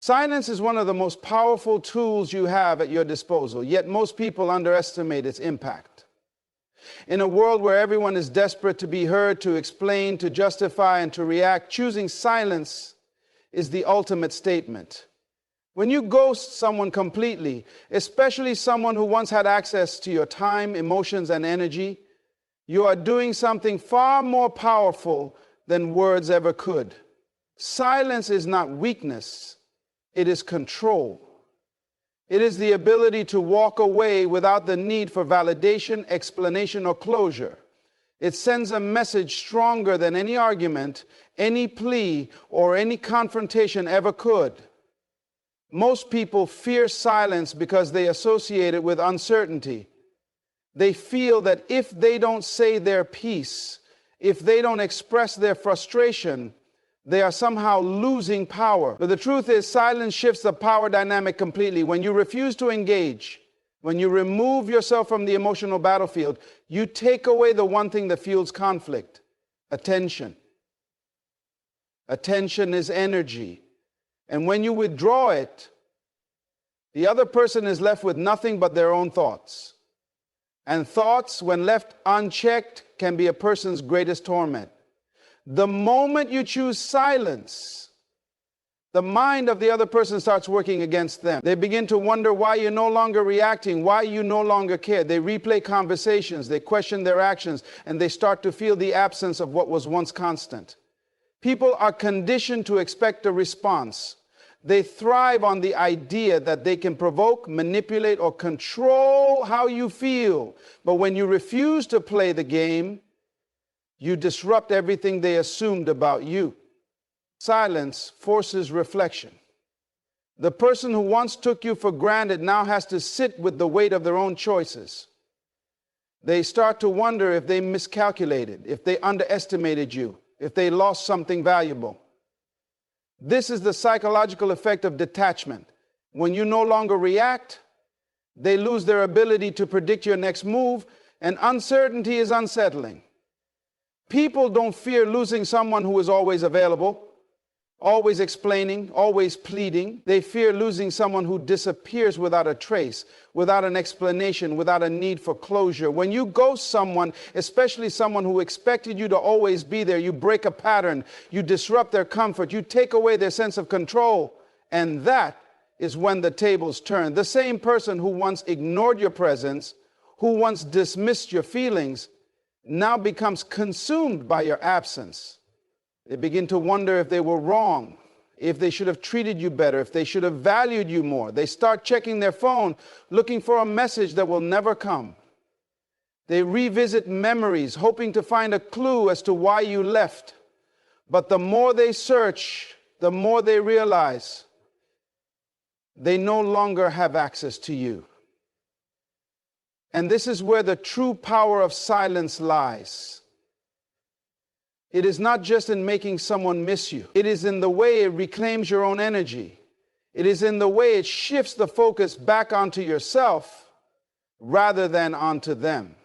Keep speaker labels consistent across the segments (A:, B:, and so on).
A: Silence is one of the most powerful tools you have at your disposal, yet most people underestimate its impact. In a world where everyone is desperate to be heard, to explain, to justify, and to react, choosing silence is the ultimate statement. When you ghost someone completely, especially someone who once had access to your time, emotions, and energy, you are doing something far more powerful than words ever could. Silence is not weakness. It is control. It is the ability to walk away without the need for validation, explanation, or closure. It sends a message stronger than any argument, any plea, or any confrontation ever could. Most people fear silence because they associate it with uncertainty. They feel that if they don't say their piece, if they don't express their frustration, they are somehow losing power. But the truth is, silence shifts the power dynamic completely. When you refuse to engage, when you remove yourself from the emotional battlefield, you take away the one thing that fuels conflict: attention. Attention is energy. And when you withdraw it, the other person is left with nothing but their own thoughts. And thoughts, when left unchecked, can be a person's greatest torment. The moment you choose silence, the mind of the other person starts working against them. They begin to wonder why you're no longer reacting, why you no longer care. They replay conversations, they question their actions, and they start to feel the absence of what was once constant. People are conditioned to expect a response. They thrive on the idea that they can provoke, manipulate, or control how you feel. But when you refuse to play the game, you disrupt everything they assumed about you. Silence forces reflection. The person who once took you for granted now has to sit with the weight of their own choices. They start to wonder if they miscalculated, if they underestimated you, if they lost something valuable. This is the psychological effect of detachment. When you no longer react, they lose their ability to predict your next move, and uncertainty is unsettling. People don't fear losing someone who is always available, always explaining, always pleading. They fear losing someone who disappears without a trace, without an explanation, without a need for closure. When you ghost someone, especially someone who expected you to always be there, you break a pattern, you disrupt their comfort, you take away their sense of control, and that is when the tables turn. The same person who once ignored your presence, who once dismissed your feelings, now becomes consumed by your absence. They begin to wonder if they were wrong, if they should have treated you better, if they should have valued you more. They start checking their phone, looking for a message that will never come. They revisit memories, hoping to find a clue as to why you left. But the more they search, the more they realize they no longer have access to you. And this is where the true power of silence lies. It is not just in making someone miss you. It is in the way it reclaims your own energy. It is in the way it shifts the focus back onto yourself rather than onto them.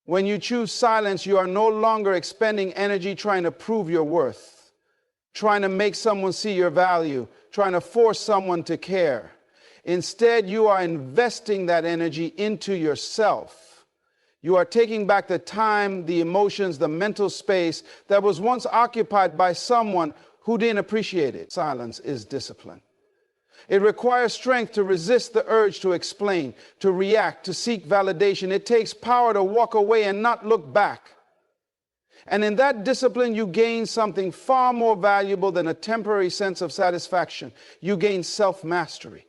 A: When you choose silence, you are no longer expending energy trying to prove your worth, trying to make someone see your value, trying to force someone to care. Instead, you are investing that energy into yourself. You are taking back the time, the emotions, the mental space that was once occupied by someone who didn't appreciate it. Silence is discipline. It requires strength to resist the urge to explain, to react, to seek validation. It takes power to walk away and not look back. And in that discipline, you gain something far more valuable than a temporary sense of satisfaction. You gain self-mastery.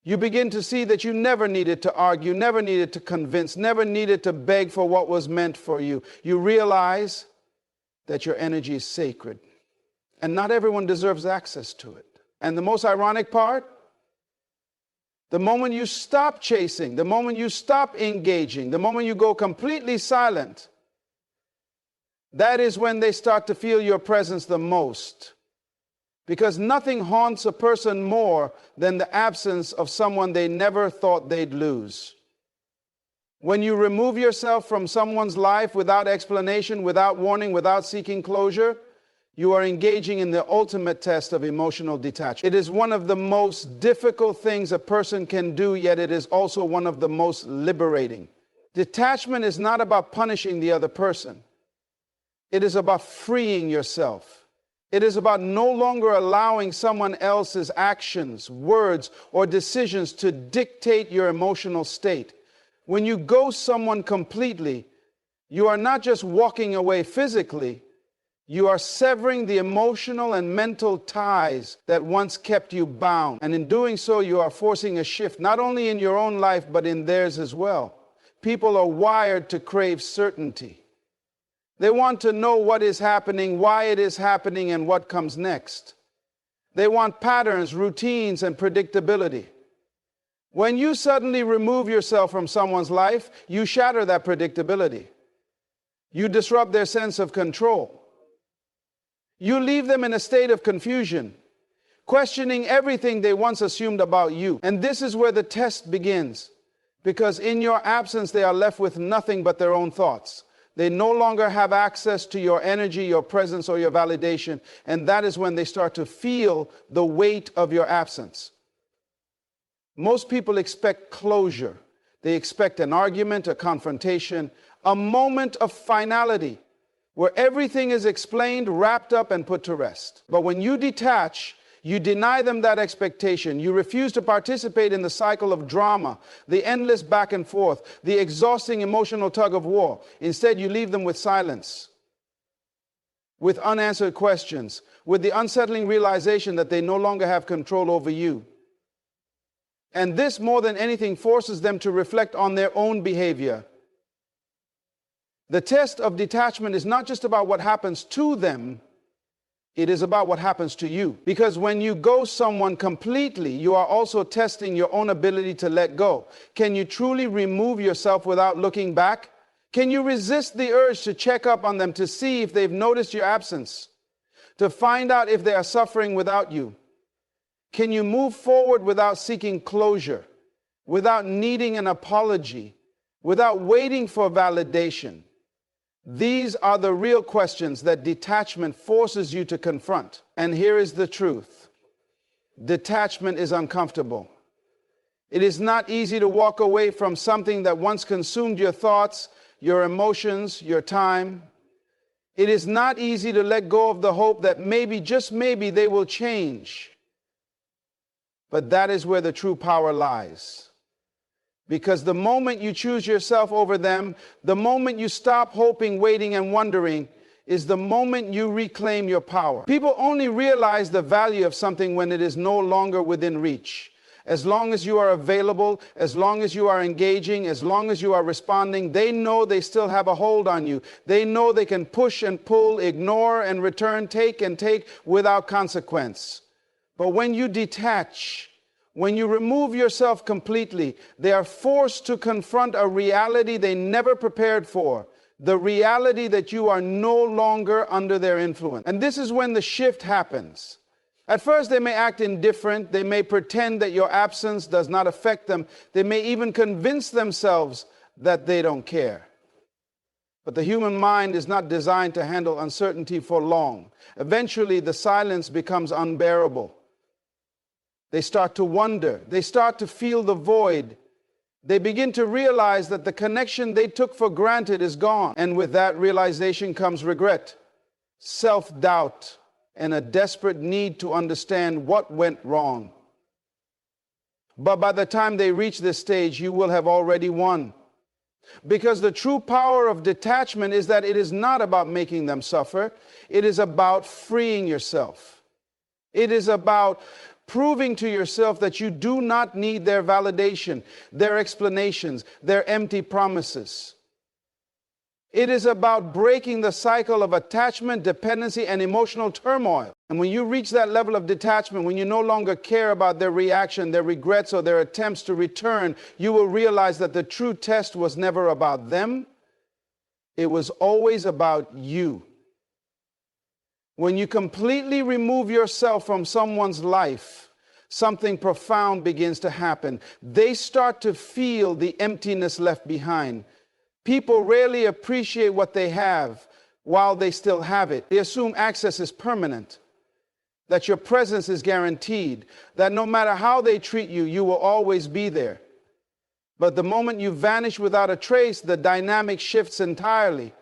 A: You begin to see that you never needed to argue, never needed to convince, never needed to beg for what was meant for you. You realize that your energy is sacred, and not everyone deserves access to it. And the most ironic part, the moment you stop chasing, the moment you stop engaging, the moment you go completely silent, that is when they start to feel your presence the most. Because nothing haunts a person more than the absence of someone they never thought they'd lose. When you remove yourself from someone's life without explanation, without warning, without seeking closure, you are engaging in the ultimate test of emotional detachment. It is one of the most difficult things a person can do, yet it is also one of the most liberating. Detachment is not about punishing the other person. It is about freeing yourself. It is about no longer allowing someone else's actions, words, or decisions to dictate your emotional state. When you ghost someone completely, you are not just walking away physically, you are severing the emotional and mental ties that once kept you bound. And in doing so, you are forcing a shift, not only in your own life, but in theirs as well. People are wired to crave certainty. They want to know what is happening, why it is happening, and what comes next. They want patterns, routines, and predictability. When you suddenly remove yourself from someone's life, you shatter that predictability. You disrupt their sense of control. You leave them in a state of confusion, questioning everything they once assumed about you. And this is where the test begins, because in your absence, they are left with nothing but their own thoughts. They no longer have access to your energy, your presence, or your validation. And that is when they start to feel the weight of your absence. Most people expect closure. They expect an argument, a confrontation, a moment of finality where everything is explained, wrapped up, and put to rest. But when you detach, you deny them that expectation. You refuse to participate in the cycle of drama, the endless back and forth, the exhausting emotional tug of war. Instead, you leave them with silence, with unanswered questions, with the unsettling realization that they no longer have control over you. And this, more than anything, forces them to reflect on their own behavior. The test of detachment is not just about what happens to them, it is about what happens to you. Because when you ghost someone completely, you are also testing your own ability to let go. Can you truly remove yourself without looking back? Can you resist the urge to check up on them, to see if they've noticed your absence, to find out if they are suffering without you? Can you move forward without seeking closure, without needing an apology, without waiting for validation? These are the real questions that detachment forces you to confront. And here is the truth. Detachment is uncomfortable. It is not easy to walk away from something that once consumed your thoughts, your emotions, your time. It is not easy to let go of the hope that maybe, just maybe, they will change. But that is where the true power lies. Because the moment you choose yourself over them, the moment you stop hoping, waiting, and wondering, is the moment you reclaim your power. People only realize the value of something when it is no longer within reach. As long as you are available, as long as you are engaging, as long as you are responding, they know they still have a hold on you. They know they can push and pull, ignore and return, take and take without consequence. But when you detach, when you remove yourself completely, they are forced to confront a reality they never prepared for, the reality that you are no longer under their influence. And this is when the shift happens. At first, they may act indifferent. They may pretend that your absence does not affect them. They may even convince themselves that they don't care. But the human mind is not designed to handle uncertainty for long. Eventually, the silence becomes unbearable. They start to wonder. They start to feel the void. They begin to realize that the connection they took for granted is gone. And with that realization comes regret, self-doubt, and a desperate need to understand what went wrong. But by the time they reach this stage, you will have already won. Because the true power of detachment is that it is not about making them suffer. It is about freeing yourself. It is about proving to yourself that you do not need their validation, their explanations, their empty promises. It is about breaking the cycle of attachment, dependency, and emotional turmoil. And when you reach that level of detachment, when you no longer care about their reaction, their regrets, or their attempts to return, you will realize that the true test was never about them. It was always about you. When you completely remove yourself from someone's life, something profound begins to happen. They start to feel the emptiness left behind. People rarely appreciate what they have while they still have it. They assume access is permanent, that your presence is guaranteed, that no matter how they treat you, you will always be there. But the moment you vanish without a trace, the dynamic shifts entirely.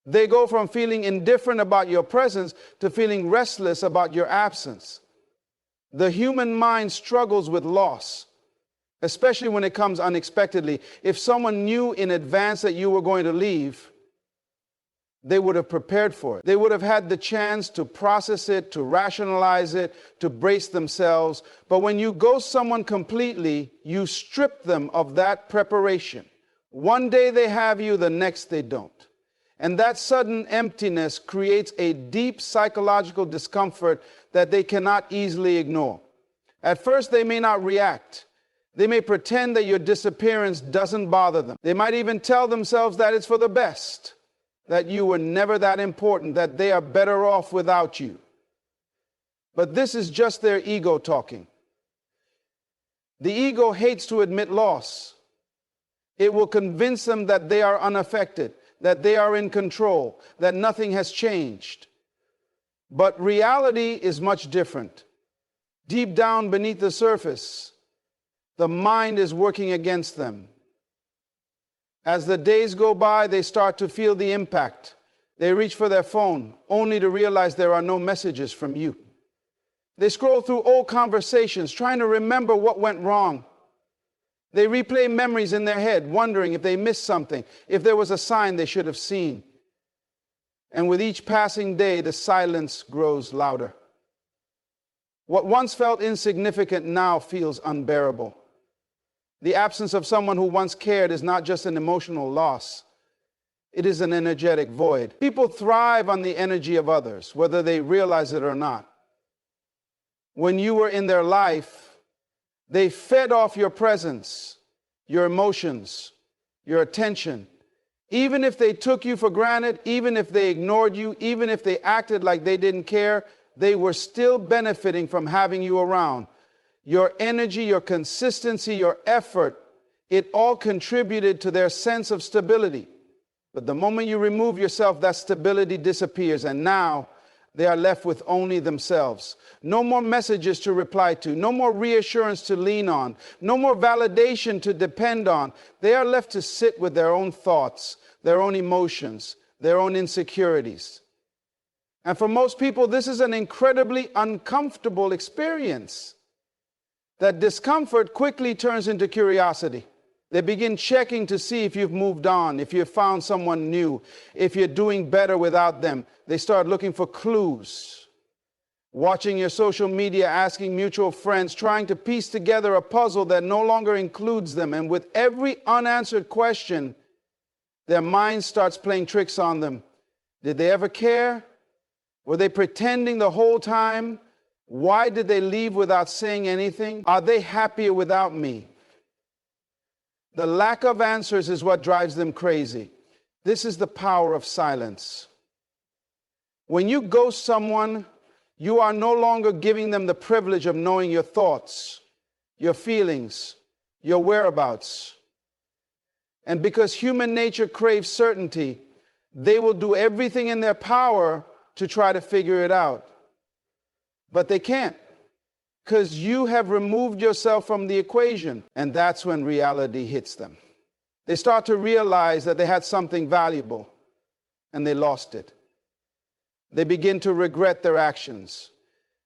A: They go from feeling indifferent about your presence to feeling restless about your absence. The human mind struggles with loss, especially when it comes unexpectedly. If someone knew in advance that you were going to leave, they would have prepared for it. They would have had the chance to process it, to rationalize it, to brace themselves. But when you ghost someone completely, you strip them of that preparation. One day they have you, the next they don't. And that sudden emptiness creates a deep psychological discomfort that they cannot easily ignore. At first, they may not react. They may pretend that your disappearance doesn't bother them. They might even tell themselves that it's for the best, that you were never that important, that they are better off without you. But this is just their ego talking. The ego hates to admit loss. It will convince them that they are unaffected, that they are in control, that nothing has changed. But reality is much different. Deep down beneath the surface, the mind is working against them. As the days go by, they start to feel the impact. They reach for their phone, only to realize there are no messages from you. They scroll through old conversations, trying to remember what went wrong. They replay memories in their head, wondering if they missed something, if there was a sign they should have seen. And with each passing day, the silence grows louder. What once felt insignificant now feels unbearable. The absence of someone who once cared is not just an emotional loss. It is an energetic void. People thrive on the energy of others, whether they realize it or not. When you were in their life, they fed off your presence, your emotions, your attention. Even if they took you for granted, even if they ignored you, even if they acted like they didn't care, they were still benefiting from having you around. Your energy, your consistency, your effort, it all contributed to their sense of stability. But the moment you remove yourself, that stability disappears, and now they are left with only themselves. No more messages to reply to, no more reassurance to lean on, no more validation to depend on. They are left to sit with their own thoughts, their own emotions, their own insecurities. And for most people, this is an incredibly uncomfortable experience. That discomfort quickly turns into curiosity. They begin checking to see if you've moved on, if you've found someone new, if you're doing better without them. They start looking for clues. Watching your social media, asking mutual friends, trying to piece together a puzzle that no longer includes them. And with every unanswered question, their mind starts playing tricks on them. Did they ever care? Were they pretending the whole time? Why did they leave without saying anything? Are they happier without me? The lack of answers is what drives them crazy. This is the power of silence. When you ghost someone, you are no longer giving them the privilege of knowing your thoughts, your feelings, your whereabouts. And because human nature craves certainty, they will do everything in their power to try to figure it out. But they can't, because you have removed yourself from the equation, and that's when reality hits them. They start to realize that they had something valuable, and they lost it. They begin to regret their actions,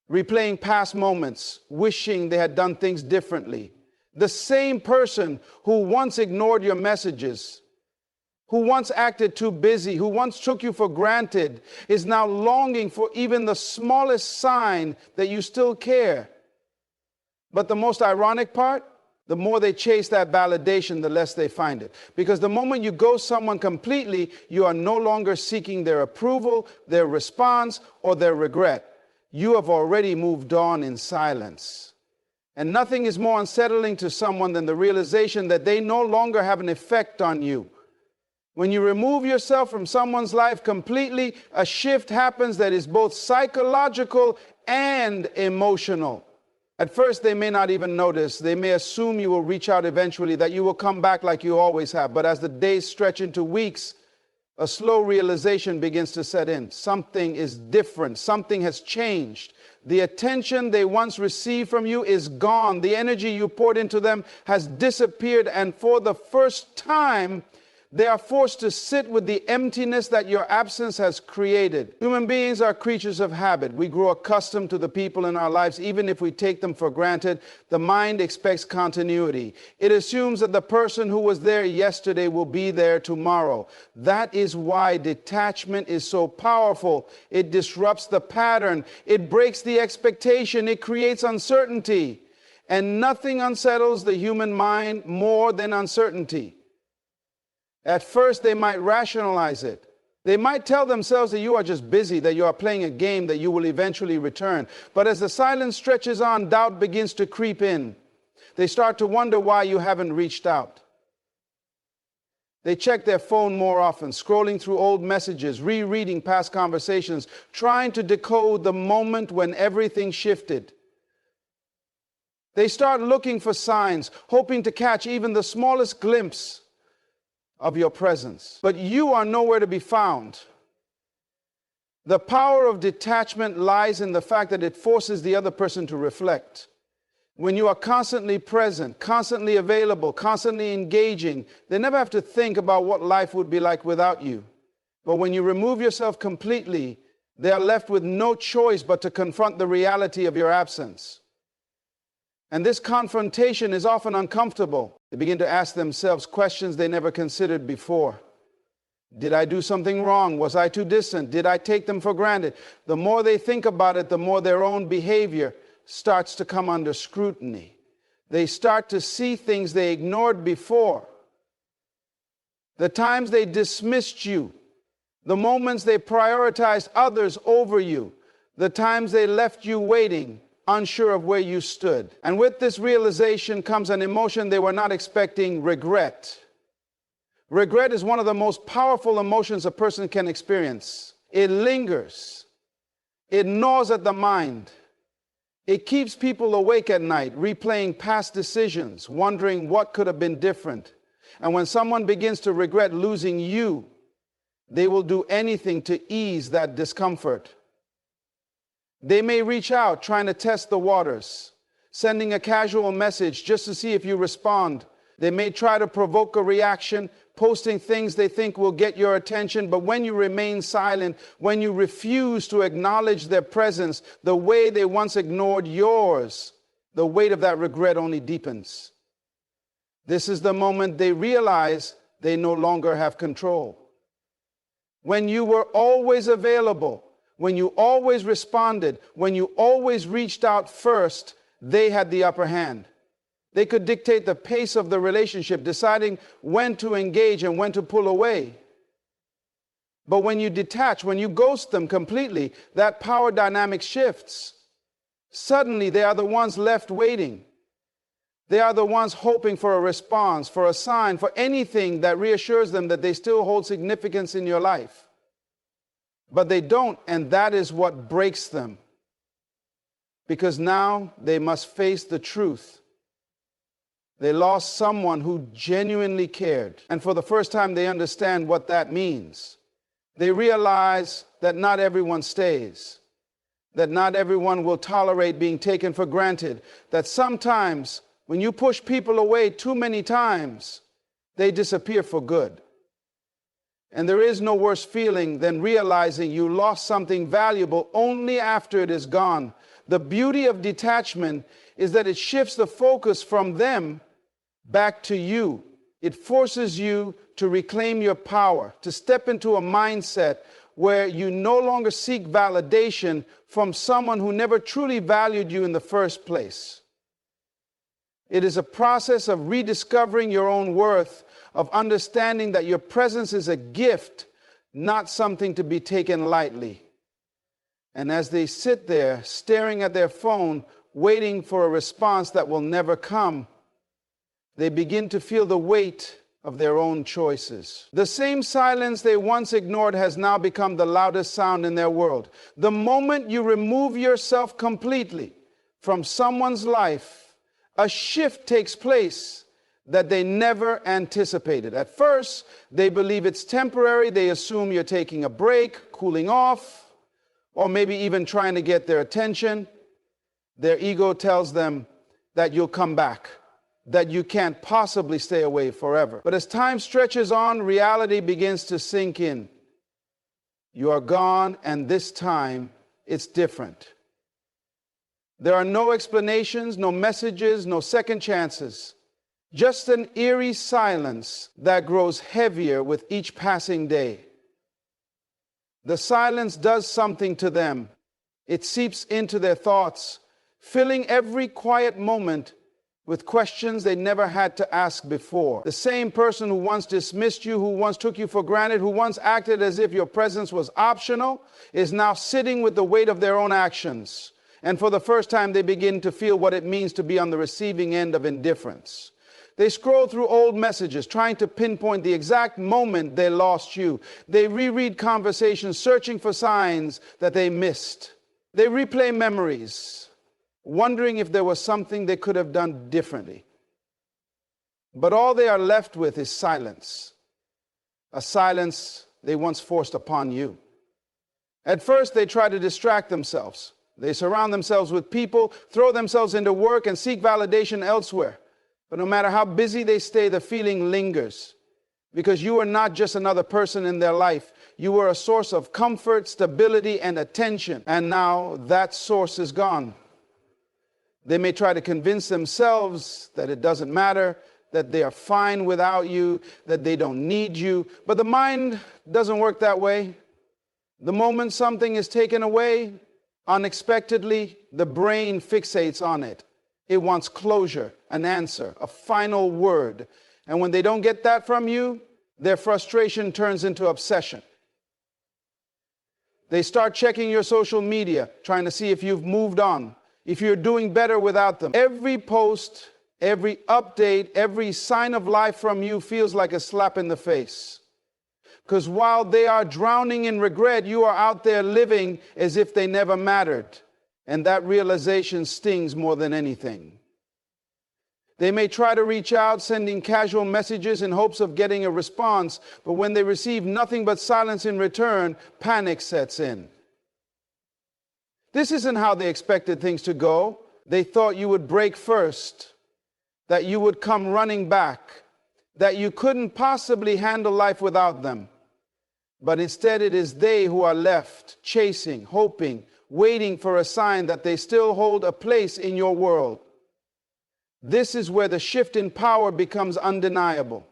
A: replaying past moments, wishing they had done things differently. The same person who once ignored your messages, who once acted too busy, who once took you for granted, is now longing for even the smallest sign that you still care. But the most ironic part, the more they chase that validation, the less they find it. Because the moment you ghost someone completely, you are no longer seeking their approval, their response, or their regret. You have already moved on in silence. And nothing is more unsettling to someone than the realization that they no longer have an effect on you. When you remove yourself from someone's life completely, a shift happens that is both psychological and emotional. At first, they may not even notice. They may assume you will reach out eventually, that you will come back like you always have. But as the days stretch into weeks, a slow realization begins to set in. Something is different. Something has changed. The attention they once received from you is gone. The energy you poured into them has disappeared. And for the first time, they are forced to sit with the emptiness that your absence has created. Human beings are creatures of habit. We grow accustomed to the people in our lives, even if we take them for granted. The mind expects continuity. It assumes that the person who was there yesterday will be there tomorrow. That is why detachment is so powerful. It disrupts the pattern. It breaks the expectation. It creates uncertainty. And nothing unsettles the human mind more than uncertainty. At first, they might rationalize it. They might tell themselves that you are just busy, that you are playing a game, that you will eventually return. But as the silence stretches on, doubt begins to creep in. They start to wonder why you haven't reached out. They check their phone more often, scrolling through old messages, rereading past conversations, trying to decode the moment when everything shifted. They start looking for signs, hoping to catch even the smallest glimpse of your presence. But you are nowhere to be found. The power of detachment lies in the fact that it forces the other person to reflect. When you are constantly present, constantly available, constantly engaging, they never have to think about what life would be like without you. But when you remove yourself completely, they are left with no choice but to confront the reality of your absence. And this confrontation is often uncomfortable. They begin to ask themselves questions they never considered before. Did I do something wrong? Was I too distant? Did I take them for granted? The more they think about it, the more their own behavior starts to come under scrutiny. They start to see things they ignored before. The times they dismissed you, the moments they prioritized others over you, the times they left you waiting, unsure of where you stood. And with this realization comes an emotion they were not expecting: regret. Regret is one of the most powerful emotions a person can experience. It lingers. It gnaws at the mind. It keeps people awake at night, replaying past decisions, wondering what could have been different. And when someone begins to regret losing you, they will do anything to ease that discomfort. They may reach out trying to test the waters, sending a casual message just to see if you respond. They may try to provoke a reaction, posting things they think will get your attention. But when you remain silent, when you refuse to acknowledge their presence the way they once ignored yours, the weight of that regret only deepens. This is the moment they realize they no longer have control. When you were always available, when you always responded, when you always reached out first, they had the upper hand. They could dictate the pace of the relationship, deciding when to engage and when to pull away. But when you detach, when you ghost them completely, that power dynamic shifts. Suddenly, they are the ones left waiting. They are the ones hoping for a response, for a sign, for anything that reassures them that they still hold significance in your life. But they don't, and that is what breaks them. Because now they must face the truth. They lost someone who genuinely cared. And for the first time, they understand what that means. They realize that not everyone stays. That not everyone will tolerate being taken for granted. That sometimes, when you push people away too many times, they disappear for good. And there is no worse feeling than realizing you lost something valuable only after it is gone. The beauty of detachment is that it shifts the focus from them back to you. It forces you to reclaim your power, to step into a mindset where you no longer seek validation from someone who never truly valued you in the first place. It is a process of rediscovering your own worth, of understanding that your presence is a gift, not something to be taken lightly. And as they sit there staring at their phone, waiting for a response that will never come, they begin to feel the weight of their own choices. The same silence they once ignored has now become the loudest sound in their world. The moment you remove yourself completely from someone's life, a shift takes place. that they never anticipated. At first, they believe it's temporary. They assume you're taking a break, cooling off, or maybe even trying to get their attention. Their ego tells them that you'll come back, that you can't possibly stay away forever. But as time stretches on, reality begins to sink in. You are gone, and this time it's different. There are no explanations, no messages, no second chances. Just an eerie silence that grows heavier with each passing day. The silence does something to them. It seeps into their thoughts, filling every quiet moment with questions they never had to ask before. The same person who once dismissed you, who once took you for granted, who once acted as if your presence was optional, is now sitting with the weight of their own actions. And for the first time, they begin to feel what it means to be on the receiving end of indifference. They scroll through old messages, trying to pinpoint the exact moment they lost you. They reread conversations, searching for signs that they missed. They replay memories, wondering if there was something they could have done differently. But all they are left with is silence, a silence they once forced upon you. At first, they try to distract themselves. They surround themselves with people, throw themselves into work, and seek validation elsewhere. But no matter how busy they stay, the feeling lingers, because you are not just another person in their life. You were a source of comfort, stability, and attention. And now that source is gone. They may try to convince themselves that it doesn't matter, that they are fine without you, that they don't need you. But the mind doesn't work that way. The moment something is taken away, unexpectedly, the brain fixates on it. It wants closure, an answer, a final word. And when they don't get that from you, their frustration turns into obsession. They start checking your social media, trying to see if you've moved on, if you're doing better without them. Every post, every update, every sign of life from you feels like a slap in the face. Because while they are drowning in regret, you are out there living as if they never mattered. And that realization stings more than anything. They may try to reach out, sending casual messages in hopes of getting a response, but when they receive nothing but silence in return, panic sets in. This isn't how they expected things to go. They thought you would break first, that you would come running back, that you couldn't possibly handle life without them. But instead, it is they who are left, chasing, hoping, waiting for a sign that they still hold a place in your world. This is where the shift in power becomes undeniable.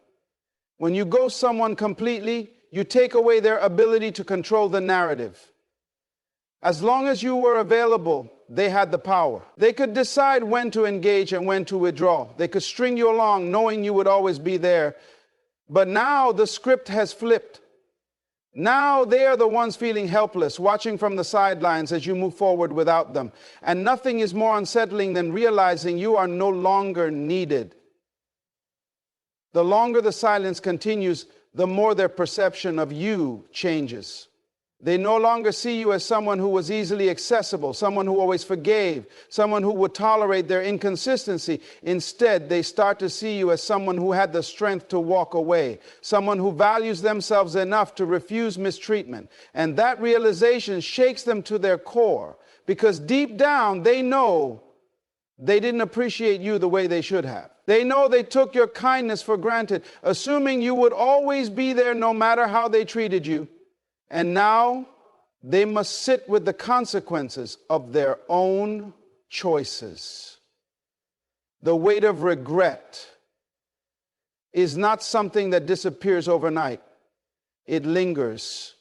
A: When you ghost someone completely, you take away their ability to control the narrative. As long as you were available, they had the power. They could decide when to engage and when to withdraw. They could string you along knowing you would always be there. But now the script has flipped. Now they are the ones feeling helpless, watching from the sidelines as you move forward without them. And nothing is more unsettling than realizing you are no longer needed. The longer the silence continues, the more their perception of you changes. They no longer see you as someone who was easily accessible, someone who always forgave, someone who would tolerate their inconsistency. Instead, they start to see you as someone who had the strength to walk away, someone who values themselves enough to refuse mistreatment. And that realization shakes them to their core, because deep down, they know they didn't appreciate you the way they should have. They know they took your kindness for granted, assuming you would always be there no matter how they treated you. And now they must sit with the consequences of their own choices. The weight of regret is not something that disappears overnight. It lingers,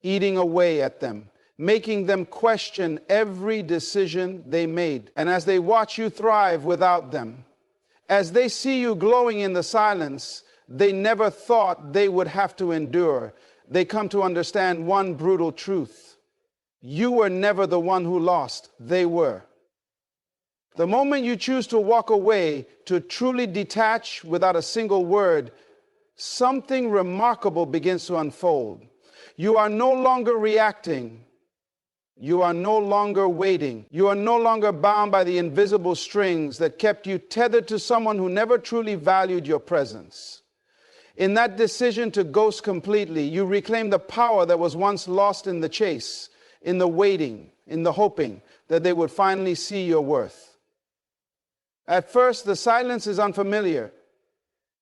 A: eating away at them, making them question every decision they made. And as they watch you thrive without them, as they see you glowing in the silence they never thought they would have to endure, they come to understand one brutal truth. You were never the one who lost, they were. The moment you choose to walk away, to truly detach without a single word, something remarkable begins to unfold. You are no longer reacting. You are no longer waiting. You are no longer bound by the invisible strings that kept you tethered to someone who never truly valued your presence. In that decision to ghost completely, you reclaim the power that was once lost in the chase, in the waiting, in the hoping that they would finally see your worth. At first, the silence is unfamiliar.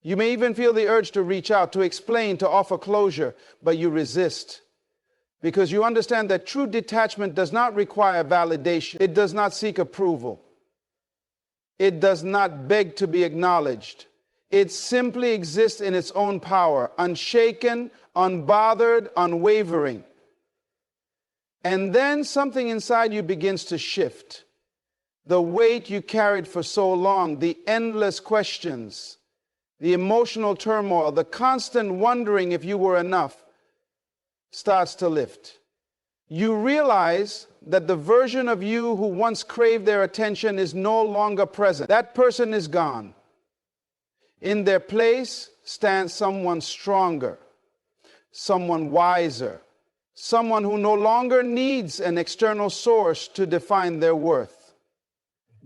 A: You may even feel the urge to reach out, to explain, to offer closure, but you resist. Because you understand that true detachment does not require validation. It does not seek approval. It does not beg to be acknowledged. It simply exists in its own power, unshaken, unbothered, unwavering. And then something inside you begins to shift. The weight you carried for so long, the endless questions, the emotional turmoil, the constant wondering if you were enough, starts to lift. You realize that the version of you who once craved their attention is no longer present. That person is gone. In their place stands someone stronger, someone wiser, someone who no longer needs an external source to define their worth.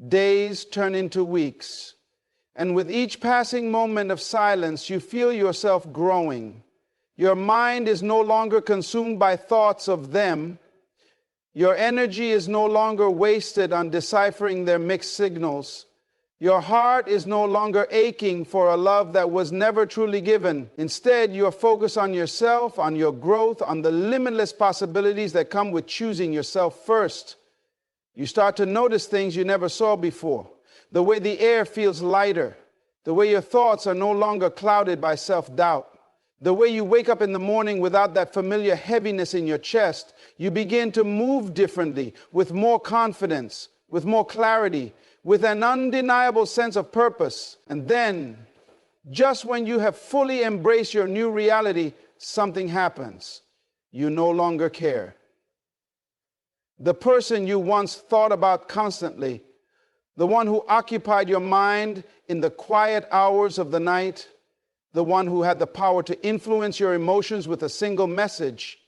A: Days turn into weeks, and with each passing moment of silence, you feel yourself growing. Your mind is no longer consumed by thoughts of them. Your energy is no longer wasted on deciphering their mixed signals. Your heart is no longer aching for a love that was never truly given. Instead, you are focused on yourself, on your growth, on the limitless possibilities that come with choosing yourself first. You start to notice things you never saw before. The way the air feels lighter. The way your thoughts are no longer clouded by self-doubt. The way you wake up in the morning without that familiar heaviness in your chest. You begin to move differently, with more confidence, with more clarity, with an undeniable sense of purpose. And then, just when you have fully embraced your new reality, something happens. You no longer care. The person you once thought about constantly, the one who occupied your mind in the quiet hours of the night, the one who had the power to influence your emotions with a single message,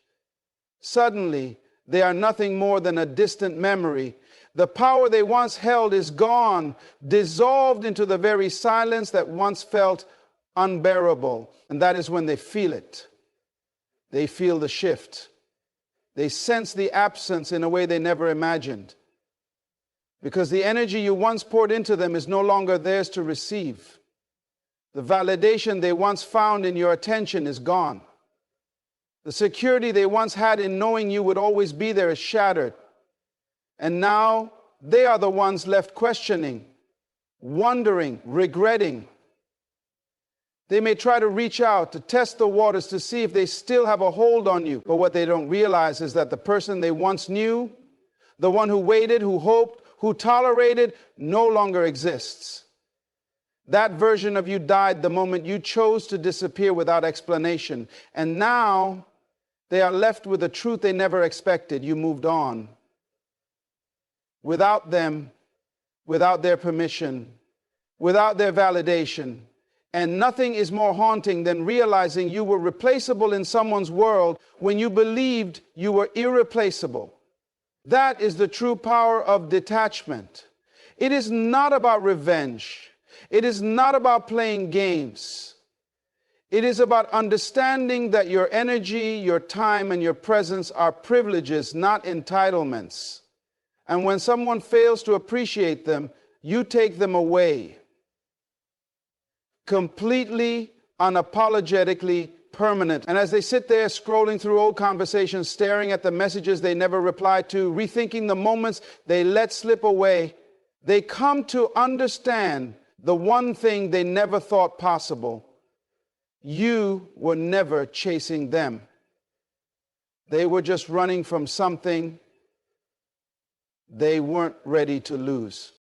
A: suddenly they are nothing more than a distant memory. The power they once held is gone, dissolved into the very silence that once felt unbearable. And that is when they feel it. They feel the shift. They sense the absence in a way they never imagined. Because the energy you once poured into them is no longer theirs to receive. The validation they once found in your attention is gone. The security they once had in knowing you would always be there is shattered. And now they are the ones left questioning, wondering, regretting. They may try to reach out to test the waters to see if they still have a hold on you. But what they don't realize is that the person they once knew, the one who waited, who hoped, who tolerated, no longer exists. That version of you died the moment you chose to disappear without explanation. And now they are left with a truth they never expected. You moved on. Without them, without their permission, without their validation. And nothing is more haunting than realizing you were replaceable in someone's world when you believed you were irreplaceable. That is the true power of detachment. It is not about revenge. It is not about playing games. It is about understanding that your energy, your time, and your presence are privileges, not entitlements. And when someone fails to appreciate them, you take them away. Completely, unapologetically, permanent. And as they sit there scrolling through old conversations, staring at the messages they never replied to, rethinking the moments they let slip away, they come to understand the one thing they never thought possible. You were never chasing them. They were just running from something they weren't ready to lose.